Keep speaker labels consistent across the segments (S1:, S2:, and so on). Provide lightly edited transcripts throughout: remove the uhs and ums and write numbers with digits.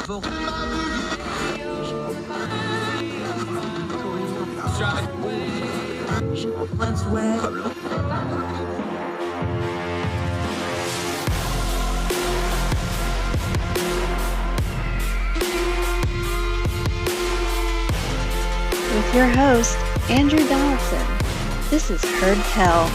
S1: With your host, Andrew Donaldson. This is Heard Tell.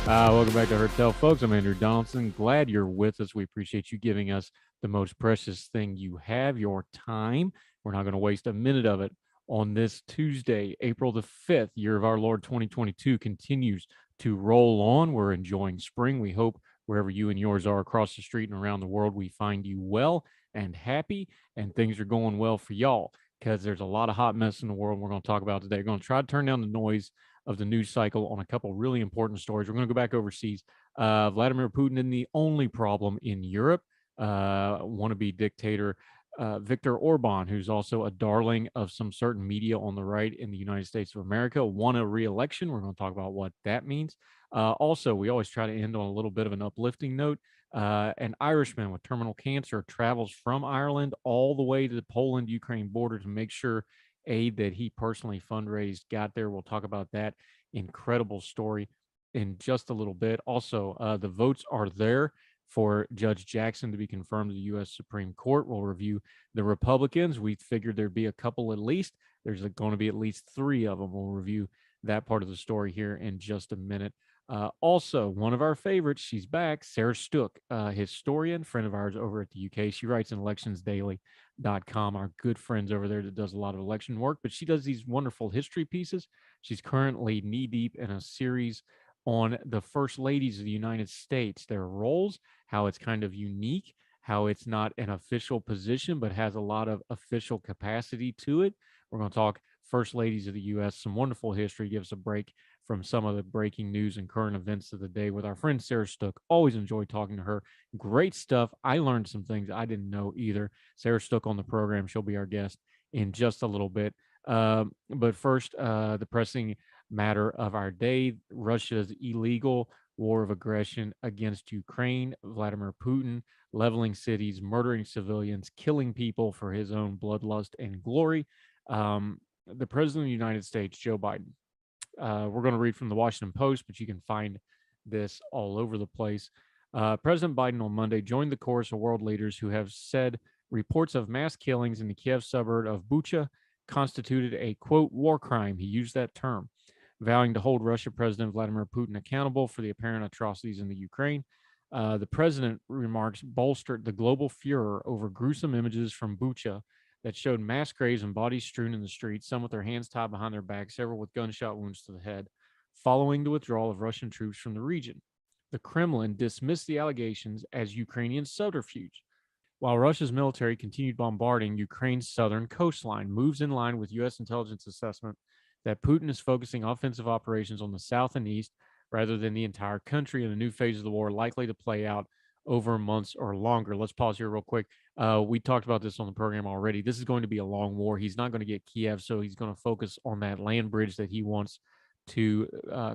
S2: Welcome back to Heard Tell, folks. I'm Andrew Donaldson. Glad you're with us. We appreciate you giving us the most precious thing you have, your time. We're not going to waste a minute of it on this Tuesday, April the 5th, year of our Lord 2022 continues to roll on. We're enjoying spring. We hope wherever you and yours are across the street and around the world, we find you well and happy, and things are going well for y'all, because there's a lot of hot mess in the world we're going to talk about today. We're going to try to turn down the noise of the news cycle on a couple really important stories. We're going to go back overseas. Vladimir Putin isn't the only problem in Europe. Wannabe dictator Viktor Orban, who's also a darling of some certain media on the right in the United States of America, won a re-election. We're going to talk about what that means. Also, we always try to end on a little bit of an uplifting note. An Irishman with terminal cancer travels from Ireland all the way to the Poland-Ukraine border to make sure aid that he personally fundraised got there. We'll talk about that incredible story in just a little bit. Also, the votes are there for Judge Jackson to be confirmed to the U.S. Supreme Court. We'll review the Republicans. We figured there'd be a couple at least. There's going to be at least 3 of them. We'll review that part of the story here in just a minute. Also, one of our favorites, she's back, Sarah Stook, historian, friend of ours over at the UK. She writes in electionsdaily.com, our good friends over there that does a lot of election work, but she does these wonderful history pieces. She's currently knee-deep in a series on the first ladies of the United States, their roles, how it's kind of unique, how it's not an official position, but has a lot of official capacity to it. We're going to talk first ladies of the U.S., some wonderful history, give us a break from some of the breaking news and current events of the day with our friend Sarah Stook. Always enjoy talking to her. Great stuff. I learned some things I didn't know either. Sarah Stook on the program. She'll be our guest in just a little bit. But first, the pressing matter of our day, Russia's illegal war of aggression against Ukraine, Vladimir Putin leveling cities, murdering civilians, killing people for his own bloodlust and glory. The President of the United States, Joe Biden, we're going to read from the Washington Post, but you can find this all over the place. President Biden on Monday joined the chorus of world leaders who have said reports of mass killings in the Kiev suburb of Bucha constituted a, quote, war crime. He used that term, vowing to hold Russia President Vladimir Putin accountable for the apparent atrocities in the Ukraine. The president remarks bolstered the global furor over gruesome images from Bucha that showed mass graves and bodies strewn in the streets, some with their hands tied behind their backs, several with gunshot wounds to the head, following the withdrawal of Russian troops from the region. The Kremlin dismissed the allegations as Ukrainian subterfuge. While Russia's military continued bombarding Ukraine's southern coastline, moves in line with U.S. intelligence assessment that Putin is focusing offensive operations on the south and east rather than the entire country, in a new phase of the war likely to play out over months or longer. Let's pause here real quick. We talked about this on the program already. This is going to be a long war. He's not going to get Kiev, so he's going to focus on that land bridge that he wants to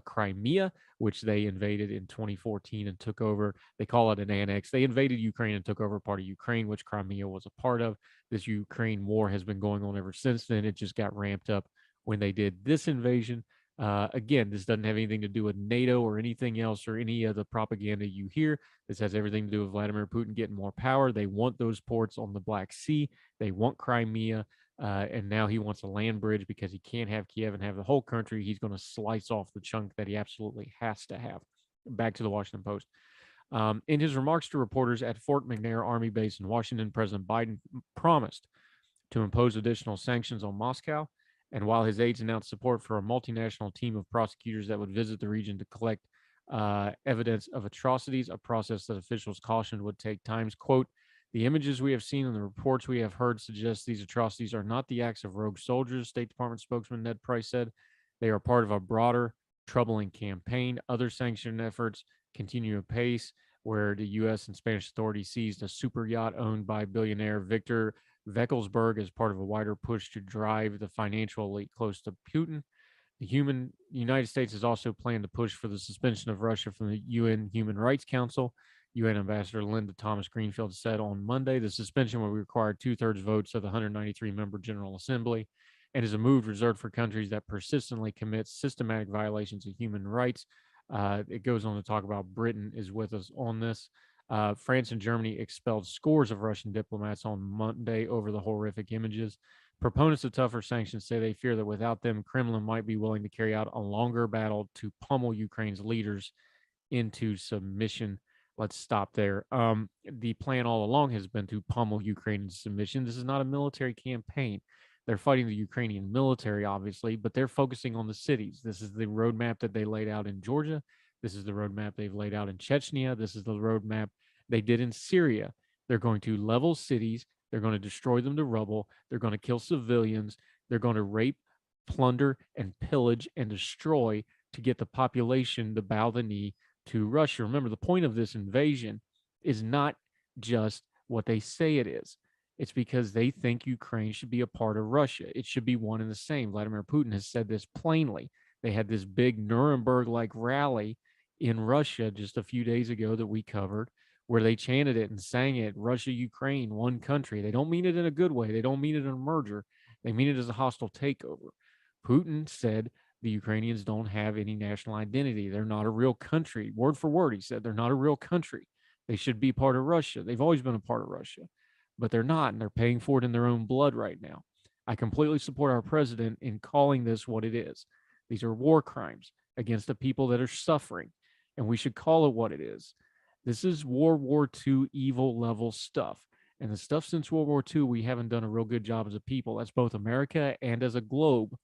S2: Crimea, which they invaded in 2014 and took over. They call it an annex. They invaded Ukraine and took over part of Ukraine, which Crimea was a part of. This Ukraine war has been going on ever since then. It just got ramped up when they did this invasion. Again, this doesn't have anything to do with NATO or anything else or any of the propaganda you hear. This has everything to do with Vladimir Putin getting more power. They want those ports on the Black Sea. They want Crimea. And now he wants a land bridge because he can't have Kiev and have the whole country. He's going to slice off the chunk that he absolutely has to have. Back to the Washington Post. In his remarks to reporters at Fort McNair Army Base in Washington, President Biden promised to impose additional sanctions on Moscow. And while his aides announced support for a multinational team of prosecutors that would visit the region to collect evidence of atrocities, a process that officials cautioned would take time, quote, "The images we have seen and the reports we have heard suggest these atrocities are not the acts of rogue soldiers," State Department spokesman Ned Price said. "They are part of a broader, troubling campaign. Other sanction efforts continue apace, where the U.S. and Spanish authorities seized a super yacht owned by billionaire Victor Veckelsberg as part of a wider push to drive the financial elite close to Putin. The United States has also planned to push for the suspension of Russia from the UN Human Rights Council, UN Ambassador Linda Thomas Greenfield said on Monday the suspension will require two-thirds votes of the 193-member General Assembly and is a move reserved for countries that persistently commit systematic violations of human rights. It goes on to talk about Britain is with us on this. France and Germany expelled scores of Russian diplomats on Monday over the horrific images. Proponents of tougher sanctions say they fear that without them, Kremlin might be willing to carry out a longer battle to pummel Ukraine's leaders into submission. Let's stop there. The plan all along has been to pummel Ukraine into submission. This is not a military campaign. They're fighting the Ukrainian military, obviously, but they're focusing on the cities. This is the roadmap that they laid out in Georgia. This is the roadmap they've laid out in Chechnya. This is the roadmap they did in Syria. They're going to level cities. They're going to destroy them to rubble. They're going to kill civilians. They're going to rape, plunder, and pillage and destroy to get the population to bow the knee to Russia. Remember, the point of this invasion is not just what they say it is. It's because they think Ukraine should be a part of Russia. It should be one and the same. Vladimir Putin has said this plainly. They had this big Nuremberg-like rally in Russia just a few days ago that we covered, where they chanted it and sang it, Russia, Ukraine, one country. They don't mean it in a good way. They don't mean it in a merger. They mean it as a hostile takeover. Putin said the Ukrainians don't have any national identity. They're not a real country. Word for word, he said, they're not a real country. They should be part of Russia. They've always been a part of Russia, but they're not, and they're paying for it in their own blood right now. I completely support our president in calling this what it is. These are war crimes against the people that are suffering, and we should call it what it is. This is World War II evil level stuff. And the stuff since World War II, we haven't done a real good job as a people, as both America and as a globe,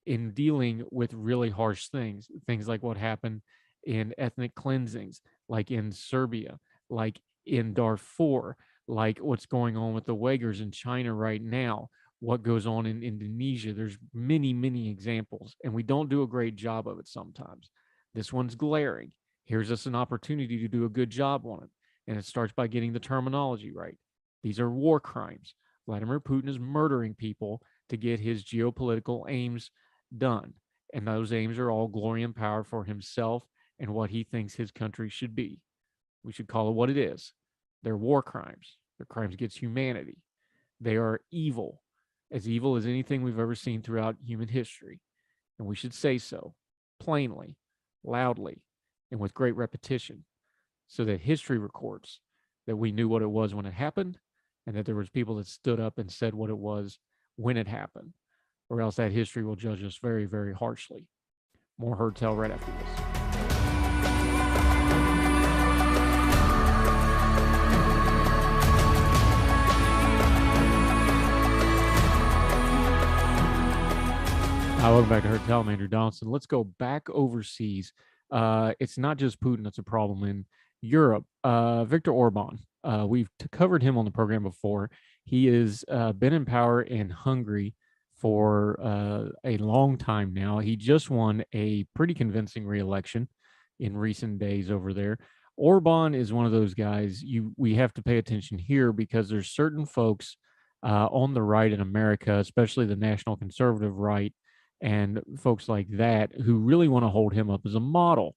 S2: in dealing with really harsh things like what happened in ethnic cleansings, like in Serbia, like in Darfur, like what's going on with the Uyghurs in China right now, what goes on in Indonesia. There's many, many examples, and we don't do a great job of it sometimes. This one's glaring. Here's us an opportunity to do a good job on it, and it starts by getting the terminology right. These are war crimes. Vladimir Putin is murdering people to get his geopolitical aims done, and those aims are all glory and power for himself and what he thinks his country should be. We should call it what it is. They're war crimes. They're crimes against humanity. They are evil as anything we've ever seen throughout human history, and we should say so plainly, loudly, and with great repetition, so that history records that we knew what it was when it happened, and that there was people that stood up and said what it was when it happened, or else that history will judge us very, very harshly. More Heard Tell right after this. Welcome back to Heard Tell. I'm Andrew Donaldson. Let's go back overseas. It's not just Putin that's a problem in Europe. Viktor Orban, we've covered him on the program before. He has been in power in Hungary for a long time now. He just won a pretty convincing re-election in recent days over there. Orban is one of those guys we have to pay attention here, because there's certain folks on the right in America, especially the national conservative right, and folks like that, who really want to hold him up as a model.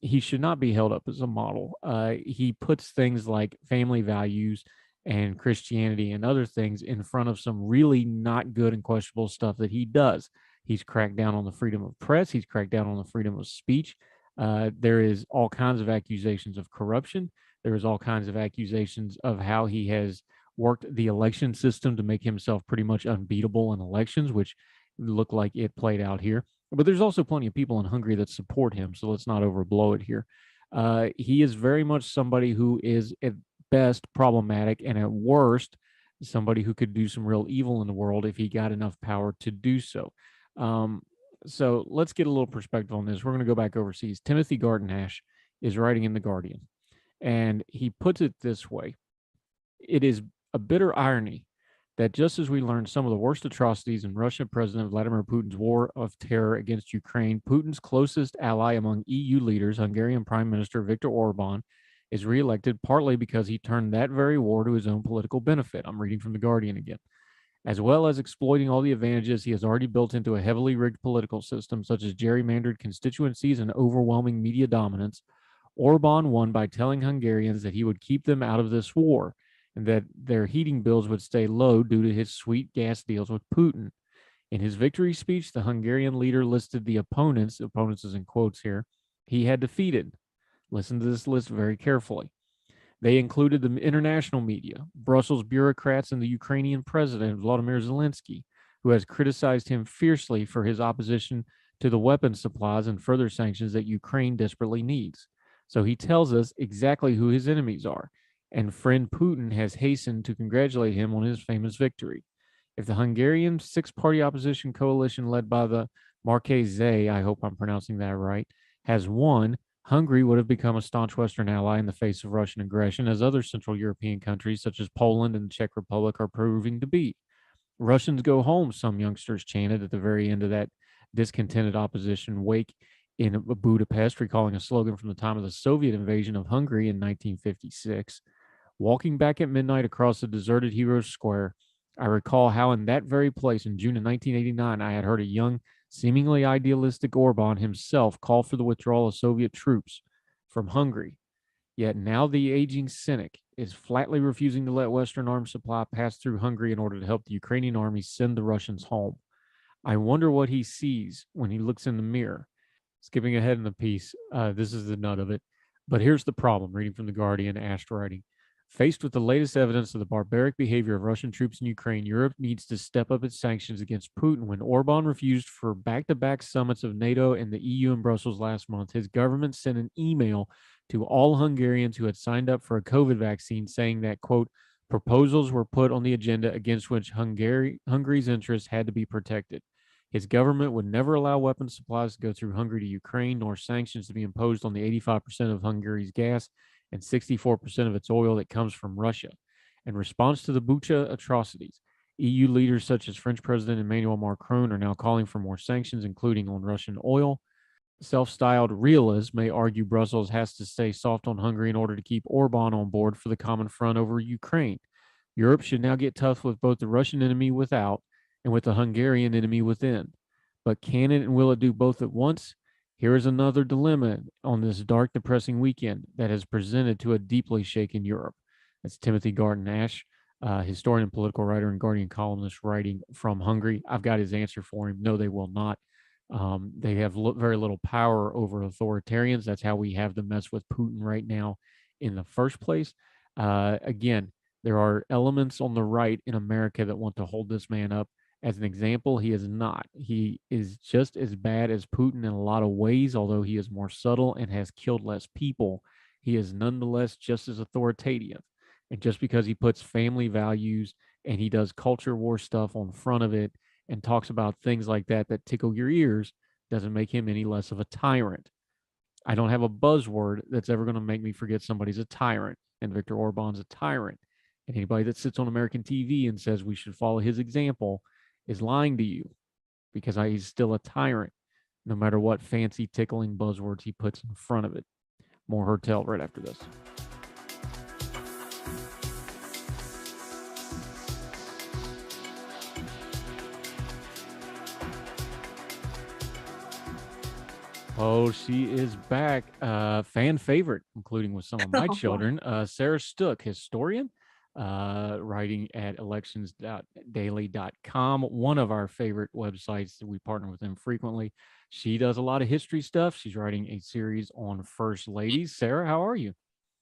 S2: He should not be held up as a model. He puts things like family values and Christianity and other things in front of some really not good and questionable stuff that he does. He's cracked down on the freedom of press. He's cracked down on the freedom of speech. There is all kinds of accusations of corruption. There is all kinds of accusations of how he has worked the election system to make himself pretty much unbeatable in elections, which look like it played out here. But there's also plenty of people in Hungary that support him, so let's not overblow it here. He is very much somebody who is at best problematic, and at worst somebody who could do some real evil in the world if he got enough power to do so. So let's get a little perspective on this. We're going to go back overseas. Timothy Garton-Ash is writing in The Guardian, and he puts it this way: it is a bitter irony that just as we learned some of the worst atrocities in Russian President Vladimir Putin's war of terror against Ukraine, Putin's closest ally among EU leaders, Hungarian Prime Minister Viktor Orban, is reelected partly because he turned that very war to his own political benefit. I'm reading from The Guardian again. As well as exploiting all the advantages he has already built into a heavily rigged political system, such as gerrymandered constituencies and overwhelming media dominance, Orban won by telling Hungarians that he would keep them out of this war and that their heating bills would stay low due to his sweet gas deals with Putin. In his victory speech, the Hungarian leader listed the opponents is in quotes here, he had defeated. Listen to this list very carefully. They included the international media, Brussels bureaucrats, and the Ukrainian president, Vladimir Zelensky, who has criticized him fiercely for his opposition to the weapons supplies and further sanctions that Ukraine desperately needs. So he tells us exactly who his enemies are, and friend Putin has hastened to congratulate him on his famous victory. If the Hungarian six-party opposition coalition led by the Marquese, I hope I'm pronouncing that right, has won, Hungary would have become a staunch Western ally in the face of Russian aggression, as other Central European countries such as Poland and the Czech Republic are proving to be. Russians go home, some youngsters chanted at the very end of that discontented opposition wake in Budapest, recalling a slogan from the time of the Soviet invasion of Hungary in 1956. Walking back at midnight across the deserted Heroes Square, I recall how in that very place in June of 1989, I had heard a young, seemingly idealistic Orban himself call for the withdrawal of Soviet troops from Hungary. Yet now the aging cynic is flatly refusing to let Western arms supply pass through Hungary in order to help the Ukrainian army send the Russians home. I wonder what he sees when he looks in the mirror. Skipping ahead in the piece, this is the nut of it. But here's the problem, reading from The Guardian, Ashed writing. Faced with the latest evidence of the barbaric behavior of Russian troops in Ukraine, Europe needs to step up its sanctions against Putin. When Orban refused for back-to-back summits of NATO and the EU in Brussels last month, his government sent an email to all Hungarians who had signed up for a COVID vaccine saying that, quote, proposals were put on the agenda against which Hungary's interests had to be protected. His government would never allow weapons supplies to go through Hungary to Ukraine, nor sanctions to be imposed on the 85% of Hungary's gas and 64% of its oil that comes from Russia. In response to the Bucha atrocities, EU leaders such as French President Emmanuel Macron are now calling for more sanctions, including on Russian oil. Self-styled realists may argue Brussels has to stay soft on Hungary in order to keep Orban on board for the common front over Ukraine. Europe should now get tough with both the Russian enemy without and with the Hungarian enemy within. But can it and will it do both at once? Here is another dilemma on this dark, depressing weekend that has presented to a deeply shaken Europe. That's Timothy Garton Ash, historian and political writer and Guardian columnist writing from Hungary. I've got his answer for him. No, they will not. They have very little power over authoritarians. That's how we have the mess with Putin right now in the first place. Again, there are elements on the right in America that want to hold this man up as an example. He is not. He is just as bad as Putin in a lot of ways, although he is more subtle and has killed less people. He is nonetheless just as authoritative. And just because he puts family values and he does culture war stuff on front of it and talks about things like that that tickle your ears doesn't make him any less of a tyrant. I don't have a buzzword that's ever going to make me forget somebody's a tyrant, and Viktor Orban's a tyrant. And anybody that sits on American TV and says we should follow his example is lying to you, because he's still a tyrant, no matter what fancy tickling buzzwords he puts in front of it. More Hertel right after this. Oh, she is back. Fan favorite, including with some of my children. Sarah Stook, historian, writing at elections.daily.com, one of our favorite websites that we partner with them frequently. She does a lot of history stuff. She's writing a series on first ladies. Sarah, how are you?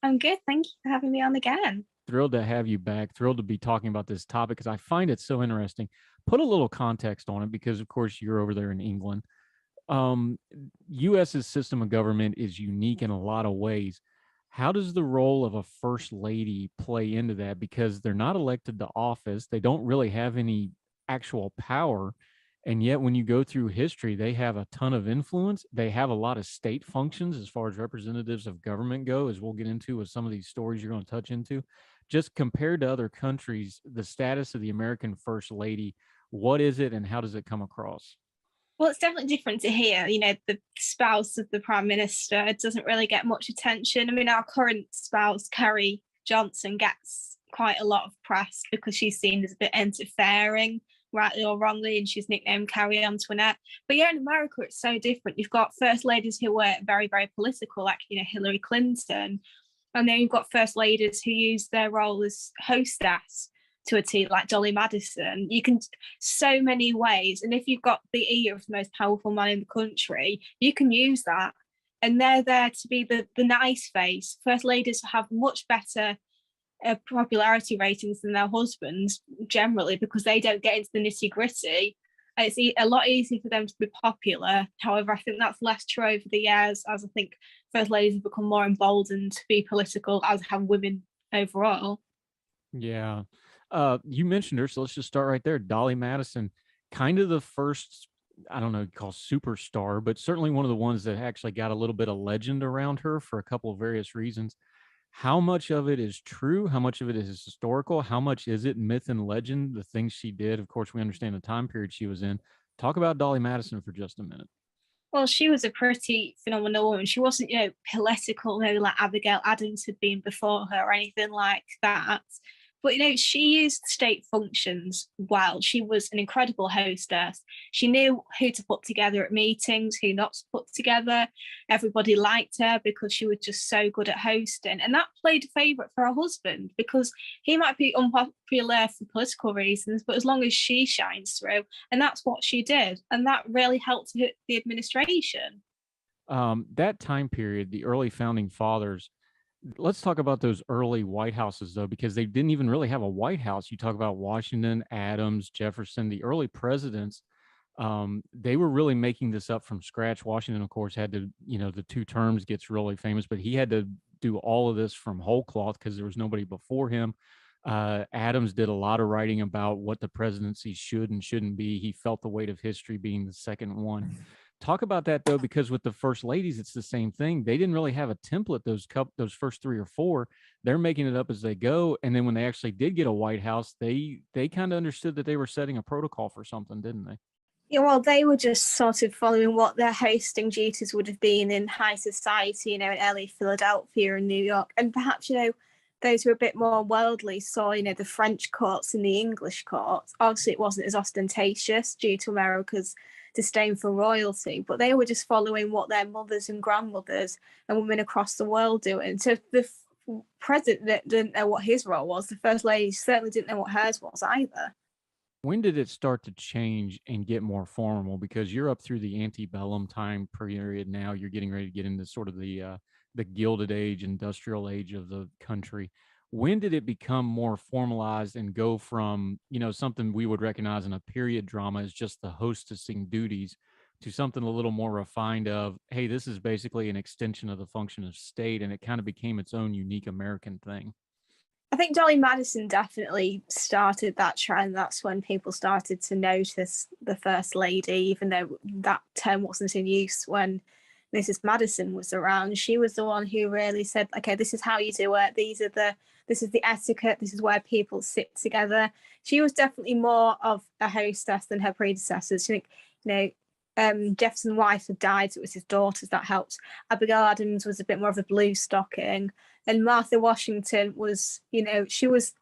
S3: I'm good. Thank you for having me on again.
S2: Thrilled to have you back. Thrilled to be talking about this topic because I find it so interesting. Put a little context on it because, of course, you're over there in England. US's system of government is unique in a lot of ways. How does the role of a first lady play into that? Because they're not elected to office. They don't really have any actual power. And yet when you go through history, they have a ton of influence. They have a lot of state functions as far as representatives of government go, as we'll get into with some of these stories you're going to touch into. Just compared to other countries, the status of the American first lady, what is it and how does it come across?
S3: Well, it's definitely different to here. You know, the spouse of the Prime Minister doesn't really get much attention. I mean, our current spouse, Carrie Johnson, gets quite a lot of press because she's seen as a bit interfering rightly or wrongly, and she's nicknamed Carrie Antoinette. But yeah, in America, it's so different. You've got first ladies who were very, very political, like, Hillary Clinton. And then you've got first ladies who use their role as hostess to a T, like Dolly Madison. You can, so many ways. And if you've got the ear of the most powerful man in the country, you can use that. And they're there to be the nice face. First ladies have much better popularity ratings than their husbands generally, because they don't get into the nitty gritty. It's a lot easier for them to be popular. However, I think that's less true over the years, as I think first ladies have become more emboldened to be political, as have women overall.
S2: Yeah. You mentioned her, so let's just start right there. Dolly Madison, kind of the first, I don't know, call superstar, but certainly one of the ones that actually got a little bit of legend around her for a couple of various reasons. How much of it is true? How much of it is historical? How much is it myth and legend, the things she did? Of course, we understand the time period she was in. Talk about Dolly Madison for just a minute.
S3: Well, she was a pretty phenomenal woman. She wasn't, political, like Abigail Adams had been before her or anything like that. But, she used state functions well. She was an incredible hostess. She knew who to put together at meetings, who not to put together. Everybody liked her because she was just so good at hosting. And that played a favourite for her husband, because he might be unpopular for political reasons, but as long as she shines through, and that's what she did. And that really helped the administration.
S2: That time period, the early founding fathers, let's talk about those early White Houses, though, because they didn't even really have a White House. You talk about Washington, Adams, Jefferson, the early presidents. They were really making this up from scratch. Washington, of course, had to, the 2 terms gets really famous, but he had to do all of this from whole cloth because there was nobody before him. Adams did a lot of writing about what the presidency should and shouldn't be. He felt the weight of history being the second one. Talk about that, though, because with the first ladies, it's the same thing. They didn't really have a template those first 3 or 4. They're making it up as they go. And then when they actually did get a White House, they kind of understood that they were setting a protocol for something, didn't they?
S3: Yeah, well, they were just sort of following what their hosting duties would have been in high society, in LA, Philadelphia, and New York. And perhaps, those who are a bit more worldly saw, the French courts and the English courts. Obviously, it wasn't as ostentatious due to America's disdain for royalty, but they were just following what their mothers and grandmothers and women across the world do. And so the president didn't know what his role was. The first lady certainly didn't know what hers was either.
S2: When did it start to change and get more formal? Because you're up through the antebellum time period now. You're getting ready to get into sort of the Gilded Age, industrial age of the country. When did it become more formalized and go from, something we would recognize in a period drama as just the hostessing duties to something a little more refined of, hey, this is basically an extension of the function of state, and it kind of became its own unique American thing?
S3: I think Dolly Madison definitely started that trend. That's when people started to notice the First Lady, even though that term wasn't in use when Mrs. Madison was around. She was the one who really said, okay, this is how you do it. This is the etiquette. This is where people sit together. She was definitely more of a hostess than her predecessors. I think, Jefferson's wife had died, so it was his daughters that helped. Abigail Adams was a bit more of a blue stocking. And Martha Washington was, she was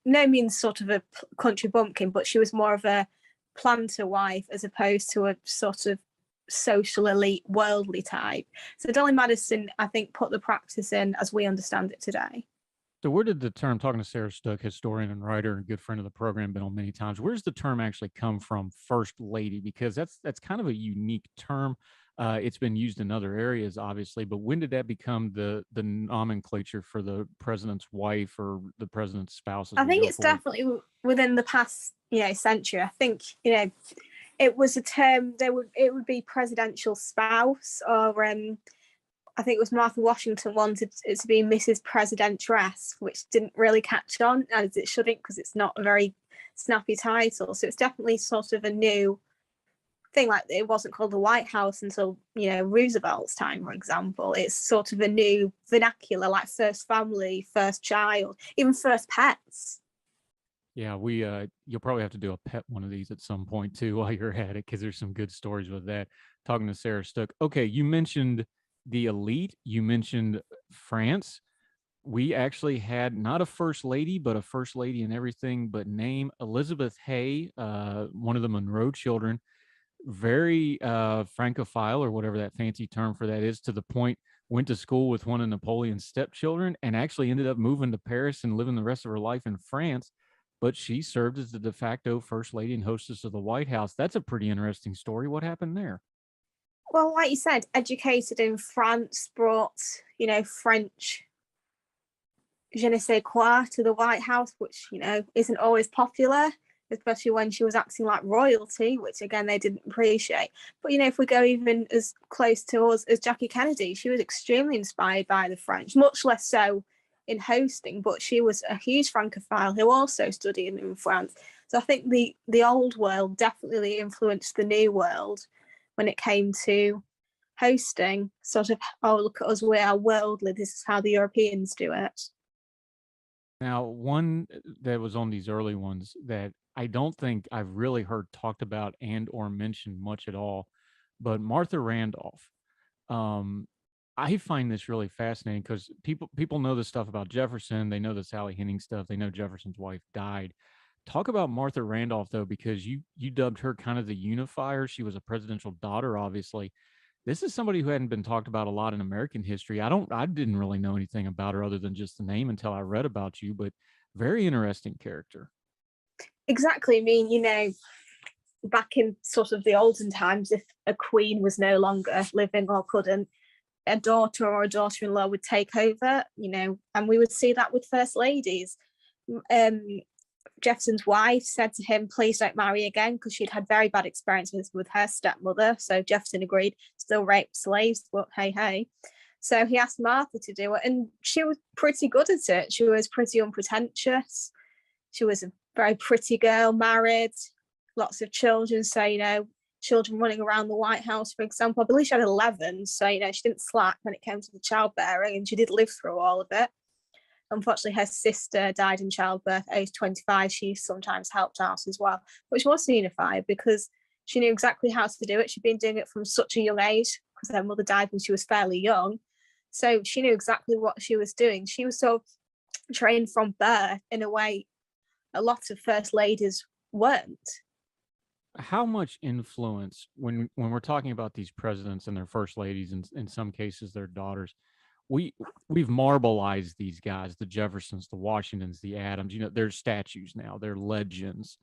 S3: no means sort of a country bumpkin, but she was more of a planter wife as opposed to a sort of social elite, worldly type. So Dolly Madison, I think, put the practice in as we understand it today.
S2: So where did the term, talking to Sarah Stook, historian and writer and good friend of the program, been on many times, where's the term actually come from, First Lady? Because that's kind of a unique term. It's been used in other areas, obviously, but when did that become the nomenclature for the president's wife or the president's spouse?
S3: I think it's definitely within the past, century. I think, it was a term. It would be presidential spouse, or I think it was Martha Washington wanted it to be Mrs. Presidentress, which didn't really catch on, as it shouldn't, because it's not a very snappy title. So it's definitely sort of a new thing. Like, it wasn't called the White House until Roosevelt's time, for example. It's sort of a new vernacular, like first family, first child, even first pets.
S2: Yeah, you'll probably have to do a pet one of these at some point too while you're at it, because there's some good stories with that. Talking to Sarah Stook. Okay, you mentioned the elite. You mentioned France. we actually had not a first lady, but a first lady in everything but name, Elizabeth Hay, one of the Monroe children, very francophile, or whatever that fancy term for that is, to the point, went to school with one of Napoleon's stepchildren and actually ended up moving to Paris and living the rest of her life in France. But she served as the de facto first lady and hostess of the White House. That's a pretty interesting story. What happened there?
S3: Well, like you said, educated in France, brought, French je ne sais quoi to the White House, which, isn't always popular, especially when she was acting like royalty, which again they didn't appreciate. But if we go even as close to us as Jackie Kennedy, she was extremely inspired by the French, much less so in hosting, but she was a huge francophile who also studied in France. So I think the old world definitely influenced the new world when it came to hosting. Sort of, oh, look at us, we are worldly, this is how the Europeans do it.
S2: Now, one that was on these early ones that I don't think I've really heard talked about and or mentioned much at all, but Martha Randolph. Um, I find this really fascinating because people know the stuff about Jefferson. They know the Sally Henning stuff. They know Jefferson's wife died. Talk about Martha Randolph though, because you dubbed her kind of the unifier. She was a presidential daughter, obviously. This is somebody who hadn't been talked about a lot in American history. I didn't really know anything about her other than just the name until I read about you, but very interesting character.
S3: Exactly. I mean, back in sort of the olden times, if a queen was no longer living or couldn't, a daughter or a daughter-in-law would take over, and we would see that with first ladies. Jefferson's wife said to him, please don't marry again, because she'd had very bad experiences with her stepmother. So Jefferson agreed, still raped slaves, but hey. So he asked Martha to do it, and she was pretty good at it. She was pretty unpretentious. She was a very pretty girl, married, lots of children. So, children running around the White House, for example. I believe she had 11. So, she didn't slack when it came to the childbearing, and she did live through all of it. Unfortunately, her sister died in childbirth, age 25. She sometimes helped out as well, which was unified because she knew exactly how to do it. She'd been doing it from such a young age because her mother died when she was fairly young. So she knew exactly what she was doing. She was so trained from birth in a way a lot of first ladies weren't.
S2: How much influence, when we're talking about these presidents and their first ladies, and in some cases their daughters, we've marbleized these guys, the Jeffersons, the Washingtons, the Adams, they're statues now, they're legends.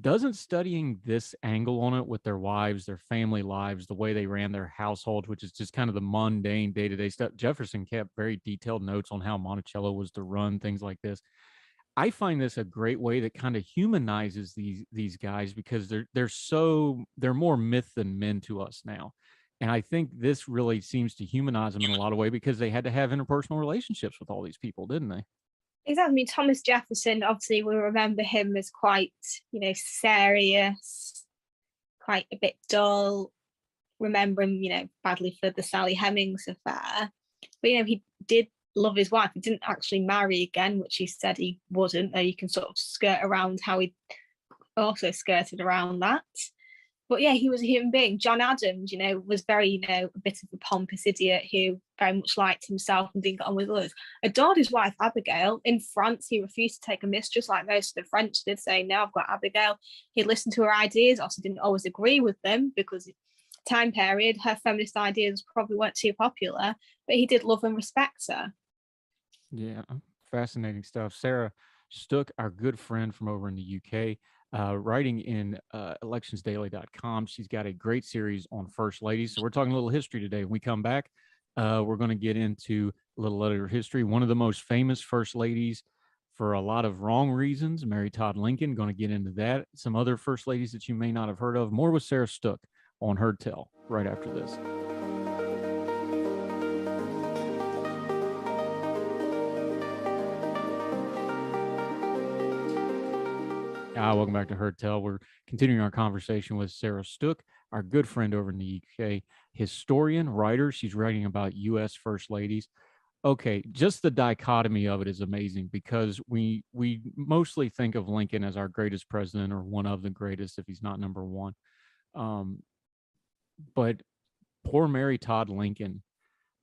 S2: Doesn't studying this angle on it with their wives, their family lives, the way they ran their household, which is just kind of the mundane day-to-day stuff. Jefferson kept very detailed notes on how Monticello was to run, things like this. I find this a great way that kind of humanizes these guys, because they're more myth than men to us now. And I think this really seems to humanize them in a lot of ways, because they had to have interpersonal relationships with all these people, didn't they?
S3: Exactly. I mean, Thomas Jefferson, obviously, we remember him as quite, serious, quite a bit dull. Remember him, badly for the Sally Hemings affair. But, he did love his wife. He didn't actually marry again, which he said he wouldn't, though you can sort of skirt around how he also skirted around that. But yeah, he was a human being. John Adams, was very, a bit of a pompous idiot who very much liked himself and didn't get on with others. Adored his wife, Abigail. In France, he refused to take a mistress like most of the French did, saying, no, I've got Abigail. He listened to her ideas, also didn't always agree with them, because time period, her feminist ideas probably weren't too popular, but he did love and respect her.
S2: Yeah, fascinating stuff. Sarah Stook, our good friend from over in the UK, writing in electionsdaily.com. She's got a great series on first ladies. So we're talking a little history today. When we come back, we're going to get into a little letter history. One of the most famous first ladies, for a lot of wrong reasons, Mary Todd Lincoln. Going to get into that. Some other first ladies that you may not have heard of. More with Sarah Stook on Heard Tell right after this. Welcome back to Heard Tell. We're continuing our conversation with Sarah Stook, our good friend over in the UK, historian, writer. She's writing about U.S. first ladies. Okay, just the dichotomy of it is amazing, because we mostly think of Lincoln as our greatest president, or one of the greatest, if he's not number one. But poor Mary Todd Lincoln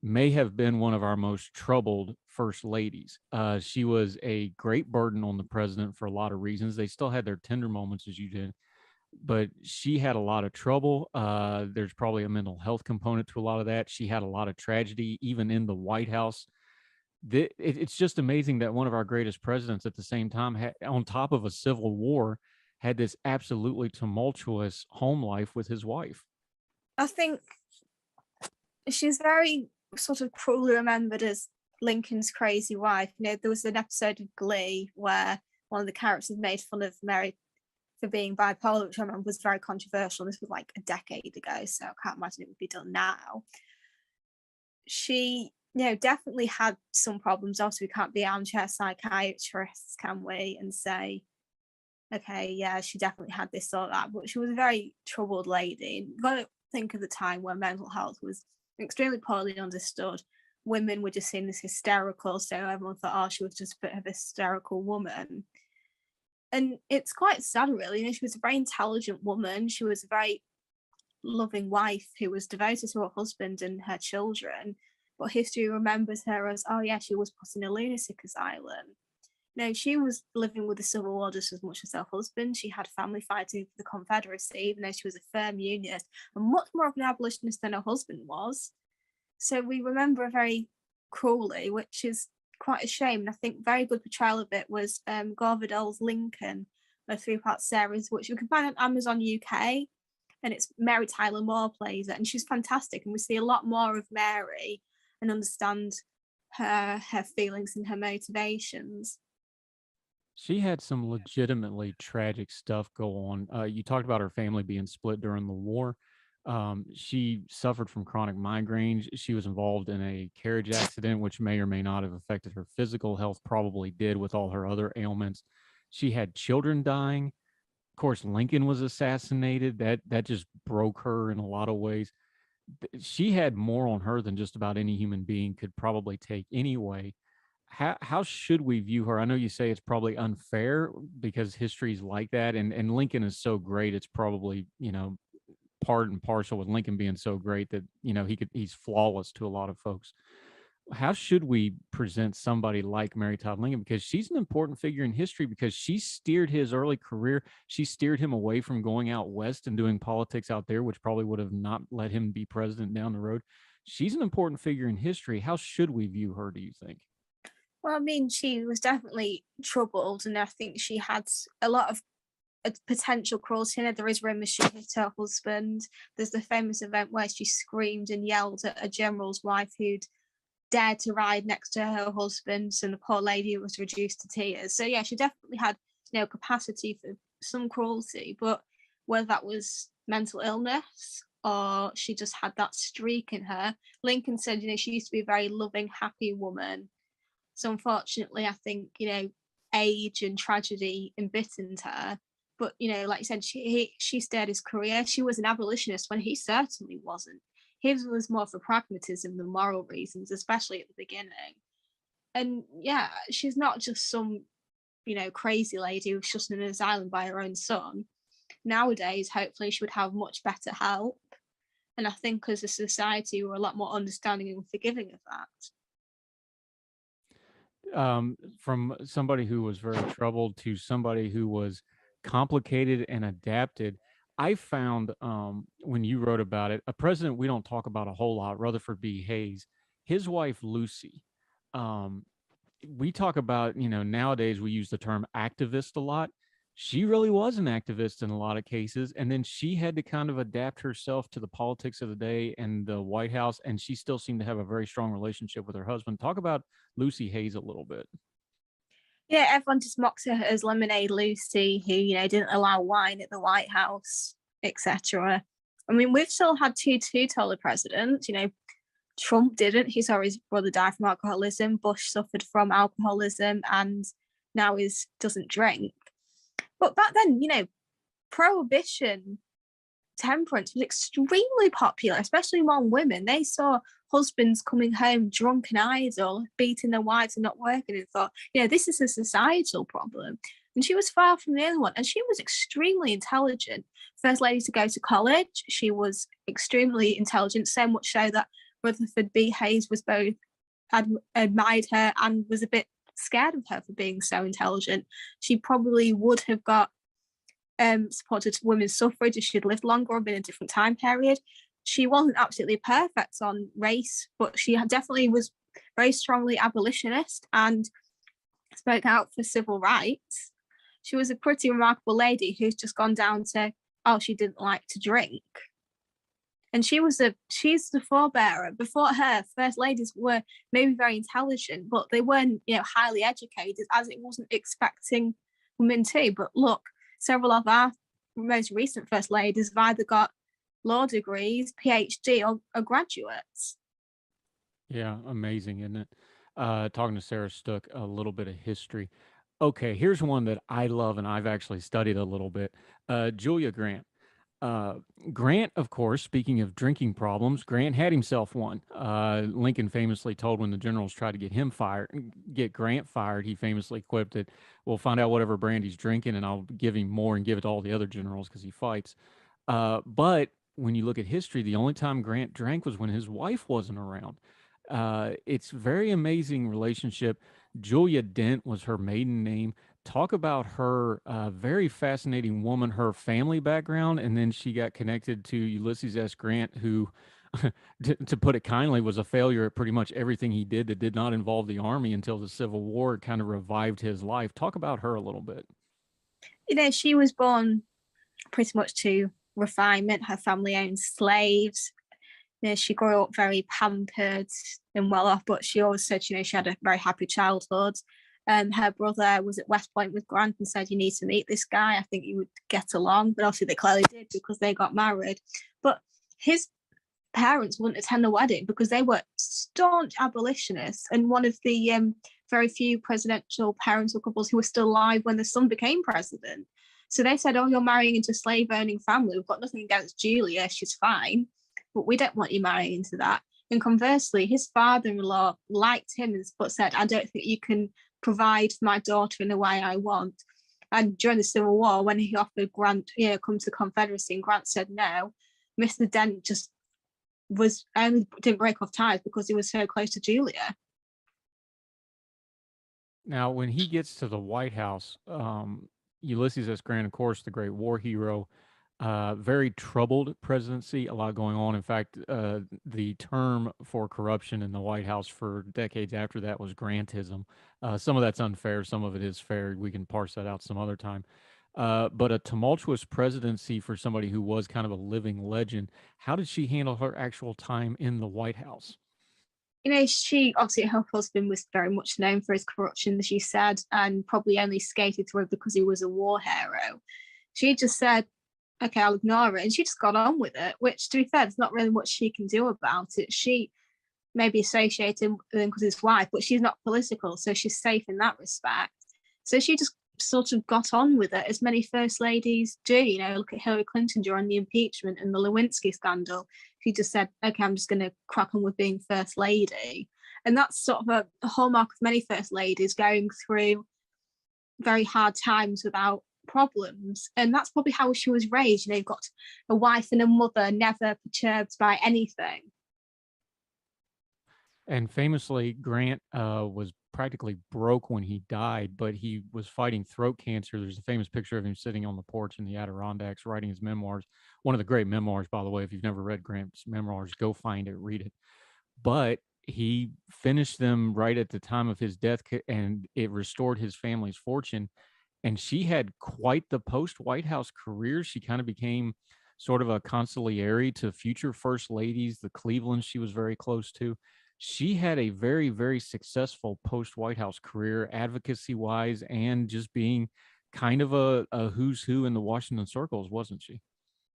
S2: may have been one of our most troubled first ladies. She was a great burden on the president for a lot of reasons. They still had their tender moments, as you did, but she had a lot of trouble. There's probably a mental health component to a lot of that. She had a lot of tragedy, even in the White House. It's just amazing that one of our greatest presidents at the same time, on top of a civil war, had this absolutely tumultuous home life with his wife.
S3: I think she's very sort of cruelly remembered as Lincoln's crazy wife. You know, there was an episode of Glee where one of the characters made fun of Mary for being bipolar, which I remember was very controversial. This was like a decade ago, so I can't imagine it would be done now. She, you know, definitely had some problems. Also, we can't be armchair psychiatrists, can we, and say, okay, yeah, she definitely had this or that, but she was a very troubled lady. And you've got to think of the time where mental health was extremely poorly understood. Women were just seen as hysterical, so everyone thought, oh, she was just a bit of a hysterical woman. And it's quite sad, really. You know, she was a very intelligent woman. She was a very loving wife who was devoted to her husband and her children. But history remembers her as, oh yeah, she was put in a lunatic asylum. No, she was living with the Civil War just as much as her husband. She had family fighting for the Confederacy, even though she was a firm unionist and much more of an abolitionist than her husband was. So we remember her very cruelly, which is quite a shame. And I think very good portrayal of it was Gore Vidal's Lincoln, a 3-part series, which you can find on Amazon UK. And it's Mary Tyler Moore plays it, and she's fantastic. And we see a lot more of Mary and understand her feelings and her motivations.
S2: She had some legitimately tragic stuff go on. You talked about her family being split during the war. She suffered from chronic migraines. She was involved in a carriage accident, which may or may not have affected her physical health, probably did with all her other ailments. She had children dying. Of course, Lincoln was assassinated. That just broke her in a lot of ways. She had more on her than just about any human being could probably take anyway. How should we view her? I know you say it's probably unfair because history's like that, and Lincoln is so great. It's probably, you know, part and parcel with Lincoln being so great that, you know, he's flawless to a lot of folks. How should we present somebody like Mary Todd Lincoln? Because she's an important figure in history, because she steered his early career. She steered him away from going out west and doing politics out there, which probably would have not let him be president down the road. She's an important figure in history. How should we view her, do you think?
S3: Well, I mean, she was definitely troubled, and I think she had a lot of potential cruelty in her. There is rumours she hit her husband. There's the famous event where she screamed and yelled at a general's wife who'd dared to ride next to her husband, and the poor lady was reduced to tears. So yeah, she definitely had, you know, capacity for some cruelty, but whether that was mental illness or she just had that streak in her. Lincoln said, you know, she used to be a very loving, happy woman. So unfortunately, I think, you know, age and tragedy embittered her. But, you know, like you said, she steered his career. She was an abolitionist when he certainly wasn't. His was more for pragmatism than moral reasons, especially at the beginning. And yeah, she's not just some, you know, crazy lady who's just in an asylum by her own son. Nowadays, hopefully she would have much better help. And I think as a society, we're a lot more understanding and forgiving of that.
S2: From somebody who was very troubled to somebody who was complicated and adapted, I found, when you wrote about it, a president we don't talk about a whole lot, Rutherford B. Hayes, his wife Lucy. We talk about, you know, nowadays we use the term activist a lot. She really was an activist in a lot of cases, and then she had to kind of adapt herself to the politics of the day and the White House, and she still seemed to have a very strong relationship with her husband. Talk about Lucy Hayes a little bit.
S3: Yeah, everyone just mocked her as Lemonade Lucy, who, you know, didn't allow wine at the White House, etc. I mean, we've still had two two-term presidents. You know, Trump didn't. He saw his brother die from alcoholism. Bush suffered from alcoholism and now doesn't drink. But back then, you know, prohibition, temperance was extremely popular, especially among women. They saw husbands coming home drunk and idle, beating their wives and not working, and thought, you know, this is a societal problem. And she was far from the only one. And she was extremely intelligent. First lady to go to college. She was extremely intelligent, so much so that Rutherford B. Hayes was both admired her and was a bit scared of her for being so intelligent. She probably would have got supported women's suffrage if she'd lived longer or been in a different time period. She wasn't absolutely perfect on race, but she definitely was very strongly abolitionist and spoke out for civil rights. She was a pretty remarkable lady who's just gone down to, oh, she didn't like to drink. And she's the forebearer. Before her, first ladies were maybe very intelligent, but they weren't, highly educated, as it wasn't expecting women to. But look, several of our most recent first ladies have either got law degrees, PhD, or graduates.
S2: Yeah, amazing, isn't it? Talking to Sarah Stook, a little bit of history. Okay, here's one that I love and I've actually studied a little bit. Julia Grant. Grant, of course, speaking of drinking problems, Grant had himself one. Lincoln famously told when the generals tried to get Grant fired, he famously quipped that, "We'll find out whatever brand he's drinking, and I'll give him more and give it to all the other generals because he fights." But when you look at history, the only time Grant drank was when his wife wasn't around. It's very amazing relationship. Julia Dent was her maiden name. Talk about her very fascinating woman, her family background, and then she got connected to Ulysses S. Grant, who, to put it kindly, was a failure at pretty much everything he did that did not involve the army until the Civil War kind of revived his life. Talk about her a little bit.
S3: She was born pretty much to refinement. Her family owned slaves. She grew up very pampered and well off, but she always said, she had a very happy childhood. Her brother was at West Point with Grant and said, "You need to meet this guy. I think you would get along." But obviously they clearly did because they got married. But his parents wouldn't attend the wedding because they were staunch abolitionists and one of the very few presidential parental couples who were still alive when the son became president. So they said, "Oh, you're marrying into a slave-owning family. We've got nothing against Julia. She's fine. But we don't want you marrying into that." And conversely, his father-in-law liked him but said, "I don't think you can provide for my daughter in the way I want." And during the Civil War, when he offered Grant, come to the Confederacy, and Grant said no, Mr. Dent just didn't break off ties because he was so close to Julia.
S2: Now, when he gets to the White House, Ulysses S. Grant, of course, the great war hero, very troubled presidency, a lot going on. In fact, the term for corruption in the White House for decades after that was Grantism. Some of that's unfair, some of it is fair. We can parse that out some other time. But a tumultuous presidency for somebody who was kind of a living legend. How did she handle her actual time in the White House?
S3: She obviously, her husband was very much known for his corruption, as you said, and probably only skated through it because he was a war hero. She just said, "Okay, I'll ignore it." And she just got on with it, which, to be fair, there's not really much she can do about it. She may be associated with him because his wife, but she's not political, so she's safe in that respect. So she just sort of got on with it, as many first ladies do. Look at Hillary Clinton during the impeachment and the Lewinsky scandal. She just said, "Okay, I'm just going to crack on with being first lady." And that's sort of a hallmark of many first ladies, going through very hard times without problems. And that's probably how she was raised. You've got a wife and a mother never perturbed by anything.
S2: And famously, Grant was practically broke when he died, but he was fighting throat cancer. There's a famous picture of him sitting on the porch in the Adirondacks writing his memoirs. One of the great memoirs, by the way. If you've never read Grant's memoirs, go find it, read it. But he finished them right at the time of his death, and it restored his family's fortune. And she had quite the post-White House career. She kind of became sort of a consigliere to future first ladies, the Cleveland she was very close to. She had a very, very successful post-White House career, advocacy-wise, and just being kind of a who's who in the Washington circles, wasn't she?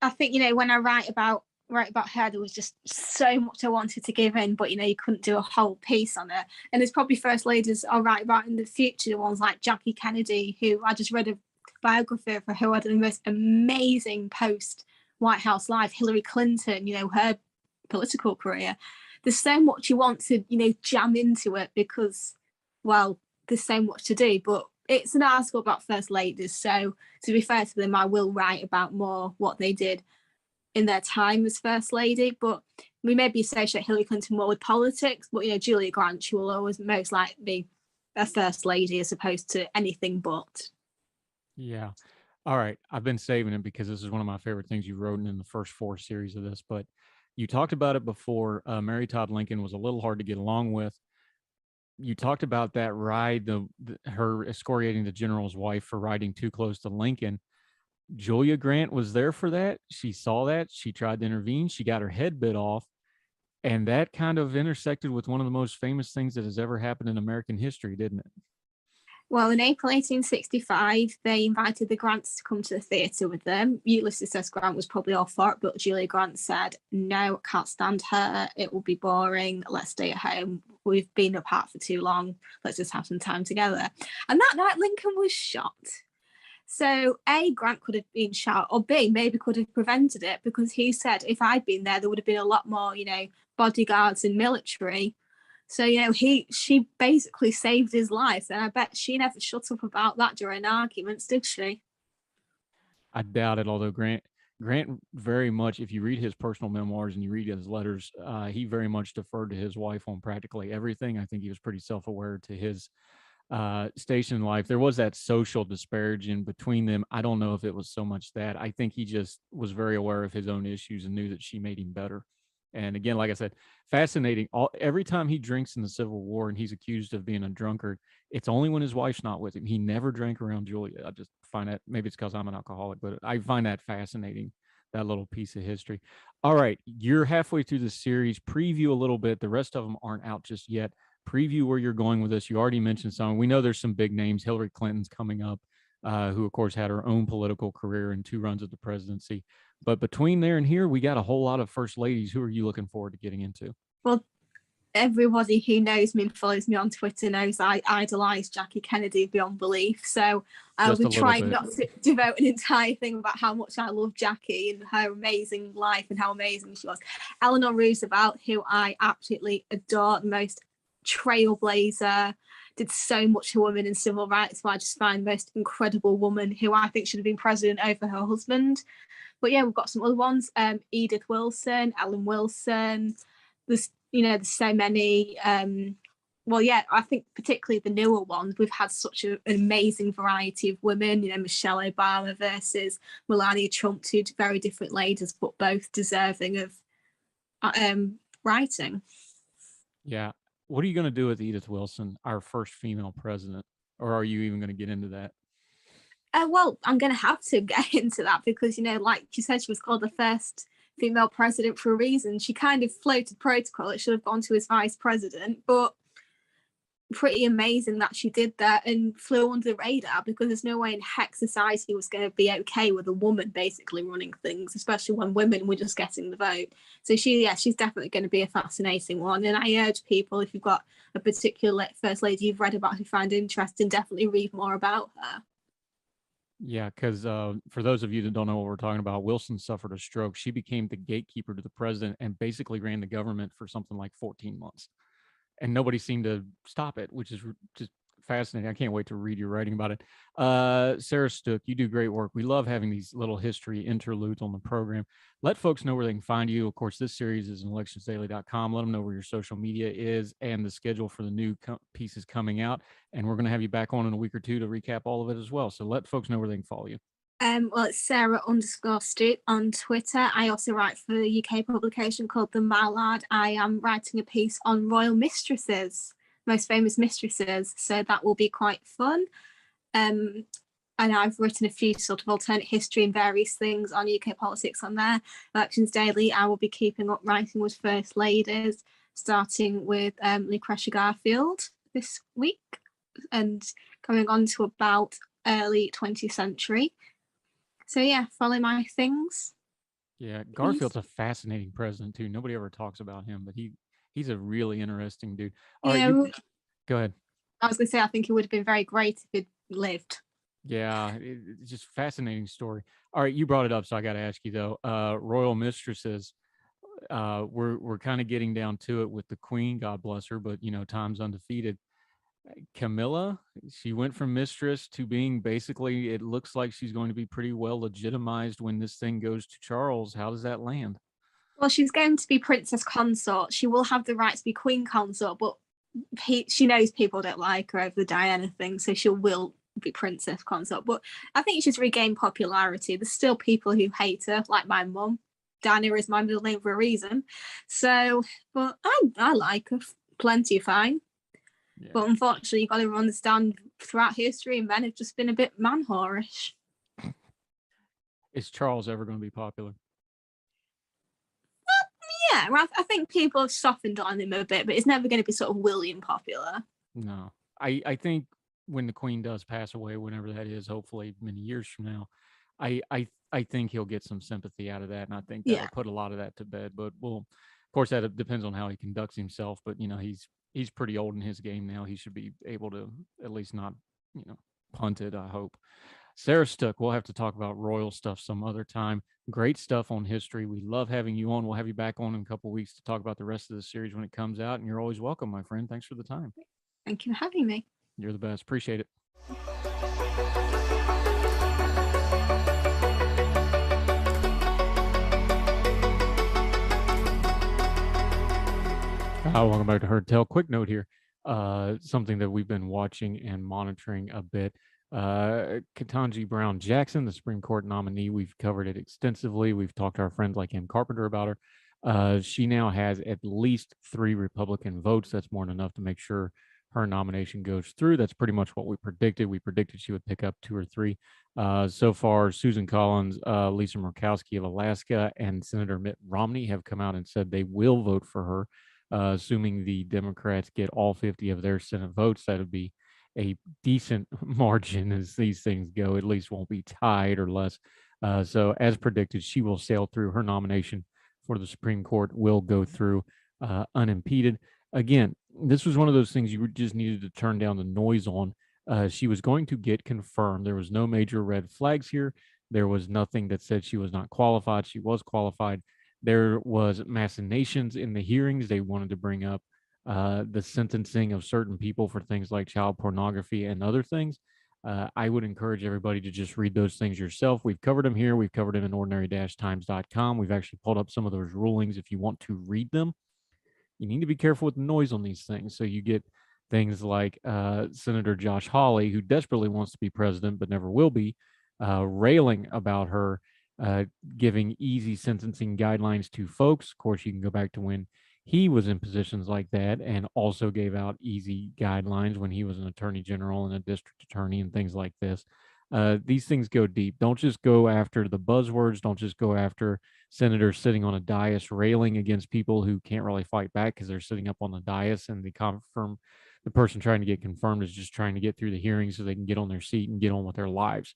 S3: I think, when I write about her, there was just so much I wanted to give in, but you couldn't do a whole piece on it. And there's probably first ladies I'll write about in the future, ones like Jackie Kennedy, who I just read a biography of her, who had the most amazing post White House life. Hillary Clinton, her political career. There's so much you want to, jam into it because, well, there's so much to do. But it's an article about first ladies, so to be fair to them, I will write about more what they did in their time as First Lady, but we maybe associate Hillary Clinton more with politics, but Julia Grant, she will always most likely be a First Lady as opposed to anything but.
S2: Yeah. All right. I've been saving it because this is one of my favorite things you wrote in the first 4 series of this, but you talked about it before. Mary Todd Lincoln was a little hard to get along with. You talked about that ride, her excoriating the general's wife for riding too close to Lincoln. Julia Grant was there for that. She saw that. She tried to intervene. She got her head bit off. And that kind of intersected with one of the most famous things that has ever happened in American history, didn't it?
S3: Well, in April 1865, they invited the Grants to come to the theatre with them. Ulysses S. Grant was probably all for it, but Julia Grant said, no, can't stand her. It will be boring. Let's stay at home. We've been apart for too long. Let's just have some time together. And that night, Lincoln was shot. So A, Grant could have been shot, or B, maybe could have prevented it, because he said if I'd been there would have been a lot more, bodyguards and military. So, she basically saved his life. And I bet she never shut up about that during arguments, did she?
S2: I doubt it, although Grant very much, if you read his personal memoirs and you read his letters, he very much deferred to his wife on practically everything. I think he was pretty self-aware to his station in life. There was that social disparaging between them. I don't know if it was so much that. I think he just was very aware of his own issues and knew that she made him better. And again, like I said, fascinating. Every time he drinks in the Civil War and he's accused of being a drunkard, it's only when his wife's not with him. He never drank around Julia. I just find that, maybe it's because I'm an alcoholic, but I find that fascinating, that little piece of history. All right, you're halfway through the series. Preview a little bit. The rest of them aren't out just yet. Preview where you're going with this. You already mentioned some. We know there's some big names. Hillary Clinton's coming up, who, of course, had her own political career and 2 runs at the presidency. But between there and here, we got a whole lot of first ladies. Who are you looking forward to getting into?
S3: Well, everybody who knows me and follows me on Twitter knows I idolize Jackie Kennedy beyond belief. So I'll be trying not to devote an entire thing about how much I love Jackie and her amazing life and how amazing she was. Eleanor Roosevelt, who I absolutely adore, the most trailblazer, did so much for women in civil rights. So I just find the most incredible woman who I think should have been president over her husband. But yeah, we've got some other ones. Edith Wilson, Ellen Wilson. There's so many. Well, yeah, I think particularly the newer ones, we've had such an amazing variety of women. Michelle Obama versus Melania Trump, 2 very different ladies, but both deserving of writing.
S2: Yeah. What are you going to do with Edith Wilson, our first female president? Or are you even going to get into that?
S3: Well, I'm going to have to get into that because, like you said, she was called the first female president for a reason. She kind of floated protocol. It should have gone to his vice president, but pretty amazing that she did that and flew under the radar, because there's no way in heck society was going to be okay with a woman basically running things, especially when women were just getting the vote. So she's definitely going to be a fascinating one. And I urge people, if you've got a particular first lady you've read about who find interesting, definitely read more about her.
S2: Yeah, because for those of you that don't know what we're talking about, Wilson suffered a stroke. She became the gatekeeper to the president and basically ran the government for something like 14 months. And nobody seemed to stop it, which is just fascinating. I can't wait to read your writing about it. Sarah Stook, you do great work. We love having these little history interludes on the program. Let folks know where they can find you. Of course, this series is on electionsdaily.com. Let them know where your social media is and the schedule for the new pieces coming out. And we're going to have you back on in a week or 2 to recap all of it as well. So let folks know where they can follow you.
S3: Well, it's Sarah_Stook on Twitter. I also write for a UK publication called The Mallard. I am writing a piece on royal mistresses, most famous mistresses. So that will be quite fun. And I've written a few sort of alternate history and various things on UK politics on there. Elections Daily, I will be keeping up writing with first ladies, starting with Lucretia Garfield this week and coming on to about early 20th century. So yeah, follow my things.
S2: Yeah, Garfield's a fascinating president too. Nobody ever talks about him, but he's a really interesting dude. All right, go ahead.
S3: I was going to say, I think it would have been very great if he'd lived.
S2: Yeah, it's just a fascinating story. All right, you brought it up, so I got to ask you though. Royal mistresses, we're kind of getting down to it with the Queen, God bless her, but time's undefeated. Camilla, she went from mistress to being basically, it looks like she's going to be pretty well legitimized when this thing goes to Charles. How does that land?
S3: Well, she's going to be princess consort. She will have the right to be queen consort, but she knows people don't like her over the Diana thing, so she will be princess consort. But I think she's regained popularity. There's still people who hate her, like my mum. Diana is my middle name for a reason. So, but I like her plenty fine. Yeah. But unfortunately, you've got to understand throughout history, men have just been a bit man whorish.
S2: Is Charles ever going to be popular?
S3: Yeah, I think people have softened on him a bit, but it's never going to be sort of William popular.
S2: No, I think when the Queen does pass away, whenever that is, hopefully many years from now, I think he'll get some sympathy out of that, and I think that'll put a lot of that to bed. But well, of course, that depends on how he conducts himself. But he's pretty old in his game now. He should be able to at least not punt it, I hope. Sarah Stook, we'll have to talk about royal stuff some other time. Great stuff on history. We love having you on. We'll have you back on in a couple of weeks to talk about the rest of the series when it comes out. And you're always welcome, my friend. Thanks for the time.
S3: Thank you for having me.
S2: You're the best. Appreciate it. Welcome back to Heard Tell. Quick note here. Something that we've been watching and monitoring a bit. Ketanji Brown Jackson, the Supreme Court nominee, we've covered it extensively. We've talked to our friends like Ann Carpenter about her. She now has at least 3 Republican votes. That's more than enough to make sure her nomination goes through. That's pretty much what we predicted. We predicted she would pick up 2 or 3. So far, Susan Collins, Lisa Murkowski of Alaska, and Senator Mitt Romney have come out and said they will vote for her. Assuming the Democrats get all 50 of their Senate votes, that would be a decent margin as these things go. At least won't be tied or less. So as predicted, she will sail through. Her nomination for the Supreme Court will go through unimpeded. Again, this was one of those things you just needed to turn down the noise on. She was going to get confirmed. There was no major red flags here. There was nothing that said she was not qualified. She was qualified. There was machinations in the hearings. They wanted to bring up the sentencing of certain people for things like child pornography and other things. I would encourage everybody to just read those things yourself. We've covered them here. We've covered them in ordinary-times.com. We've actually pulled up some of those rulings if you want to read them. You need to be careful with the noise on these things. So you get things like Senator Josh Hawley, who desperately wants to be president but never will be, railing about her giving easy sentencing guidelines to folks. Of course, you can go back to when he was in positions like that and also gave out easy guidelines when he was an attorney general and a district attorney and things like this. These things go deep. Don't just go after the buzzwords. Don't just go after senators sitting on a dais railing against people who can't really fight back because they're sitting up on the dais, and the person trying to get confirmed is just trying to get through the hearing so they can get on their seat and get on with their lives.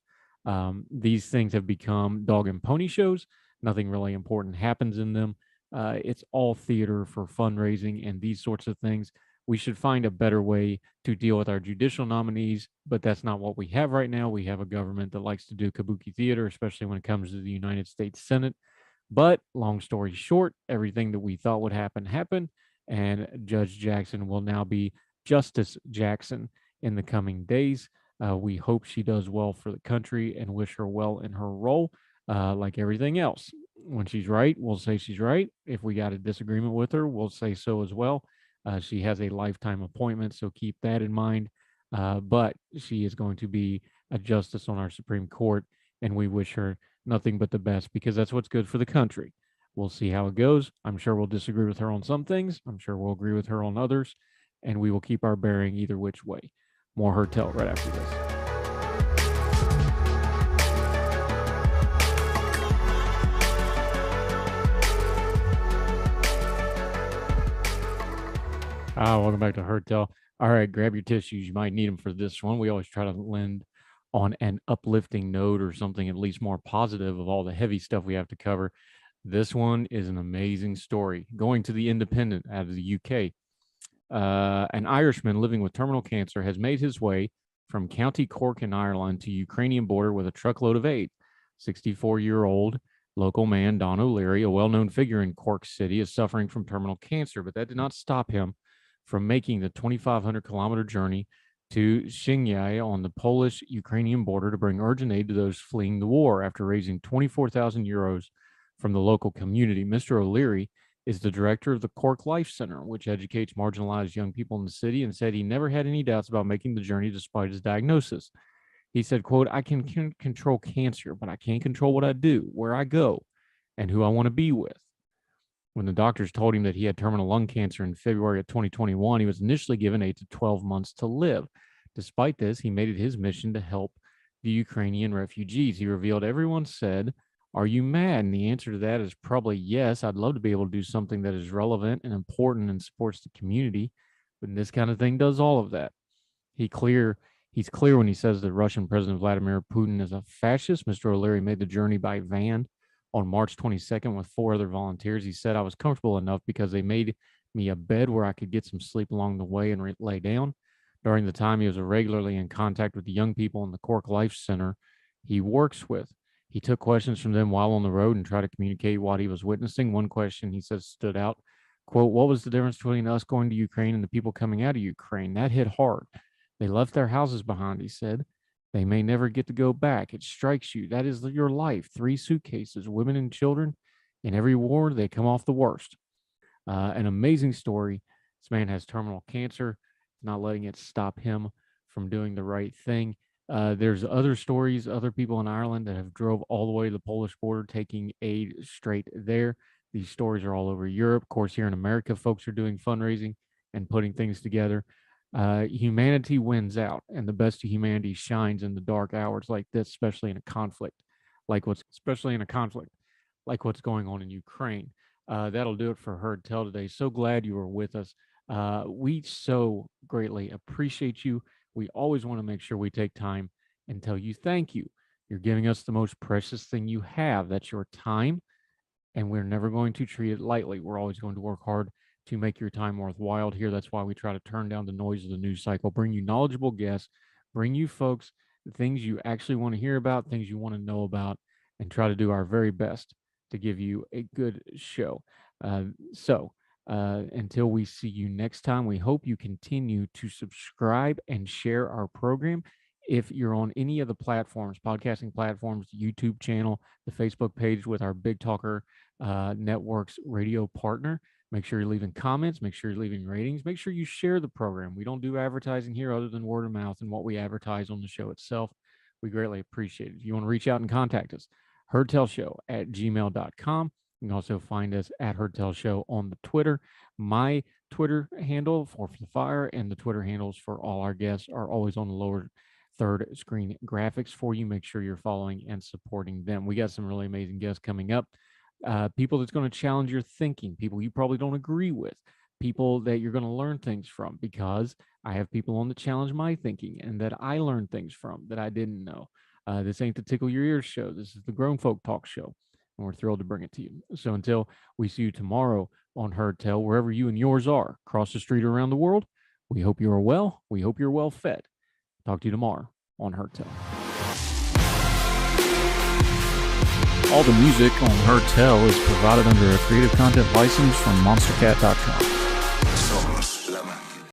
S2: These things have become dog and pony shows. Nothing really important happens in them. It's all theater for fundraising and these sorts of things. We should find a better way to deal with our judicial nominees, but that's not what we have right now. We have a government that likes to do kabuki theater, especially when it comes to the United States Senate. But long story short, everything that we thought would happen happened, and Judge Jackson will now be Justice Jackson in the coming days. We hope she does well for the country and wish her well in her role, like everything else. When she's right, we'll say she's right. If we got a disagreement with her, we'll say so as well. She has a lifetime appointment, so keep that in mind. But she is going to be a justice on our Supreme Court, and we wish her nothing but the best because that's what's good for the country. We'll see how it goes. I'm sure we'll disagree with her on some things. I'm sure we'll agree with her on others, and we will keep our bearing either which way. More Heard Tell right after this. Welcome back to Heard Tell. All right, grab your tissues. You might need them for this one. We always try to lend on an uplifting note or something at least more positive of all the heavy stuff we have to cover. This one is an amazing story. Going to the Independent out of the UK. An Irishman living with terminal cancer has made his way from County Cork in Ireland to Ukrainian border with a truckload of aid. 64-year-old local man Don O'Leary, a well-known figure in Cork City, is suffering from terminal cancer, but that did not stop him from making the 2,500-kilometer journey to Szyniec on the Polish-Ukrainian border to bring urgent aid to those fleeing the war after raising 24,000 euros from the local community. Mr. O'Leary is the director of the Cork Life Center, which educates marginalized young people in the city, and said he never had any doubts about making the journey despite his diagnosis. He said, quote, I can control cancer, but I can't control what I do, where I go, and who I want to be with. When the doctors told him that he had terminal lung cancer in February of 2021, he was initially given 8 to 12 months to live. Despite this, he made it his mission to help the Ukrainian refugees. He revealed, everyone said, are you mad? And the answer to that is probably yes. I'd love to be able to do something that is relevant and important and supports the community. But this kind of thing does all of that. He's clear when he says that Russian President Vladimir Putin is a fascist. Mr. O'Leary made the journey by van on March 22nd with 4 other volunteers. He said, I was comfortable enough because they made me a bed where I could get some sleep along the way and lay down. During the time, he was regularly in contact with the young people in the Cork Life Center he works with. He took questions from them while on the road and tried to communicate what he was witnessing. One question, he says, stood out. Quote, what was the difference between us going to Ukraine and the people coming out of Ukraine? That hit hard. They left their houses behind, he said. They may never get to go back. It strikes you. That is your life. 3 suitcases, women and children. In every war, they come off the worst. An amazing story. This man has terminal cancer. Not letting it stop him from doing the right thing. There's other stories, other people in Ireland that have drove all the way to the Polish border, taking aid straight there. These stories are all over Europe. Of course, here in America, folks are doing fundraising and putting things together. Humanity wins out, and the best of humanity shines in the dark hours like this, especially in a conflict, like what's going on in Ukraine. That'll do it for Heard Tell today. So glad you were with us. We so greatly appreciate you. We always want to make sure we take time and tell you thank you. You're giving us the most precious thing you have. That's your time, and we're never going to treat it lightly. We're always going to work hard to make your time worthwhile here. That's why we try to turn down the noise of the news cycle, bring you knowledgeable guests, bring you folks the things you actually want to hear about, things you want to know about, and try to do our very best to give you a good show. Until we see you next time, we hope you continue to subscribe and share our program. If you're on any of the platforms, podcasting platforms, YouTube channel, the Facebook page with our Big Talker Network's radio partner, make sure you're leaving comments, make sure you're leaving ratings, make sure you share the program. We don't do advertising here other than word of mouth and what we advertise on the show itself. We greatly appreciate it. If you want to reach out and contact us, heardtellshow@gmail.com. You can also find us at heardtellshow on the Twitter. My Twitter handle for the fire and the Twitter handles for all our guests are always on the lower third screen graphics for you. Make sure you're following and supporting them. We got some really amazing guests coming up. People that's going to challenge your thinking, people you probably don't agree with, people that you're going to learn things from, because I have people on that challenge my thinking and that I learn things from that I didn't know. This ain't the Tickle Your Ears show. This is the Grown Folk Talk show, and we're thrilled to bring it to you. So until we see you tomorrow on Heard Tell, wherever you and yours are, across the street or around the world, we hope you are well. We hope you're well fed. Talk to you tomorrow on Heard Tell. All the music on Heard Tell is provided under a Creative Content license from monstercat.com.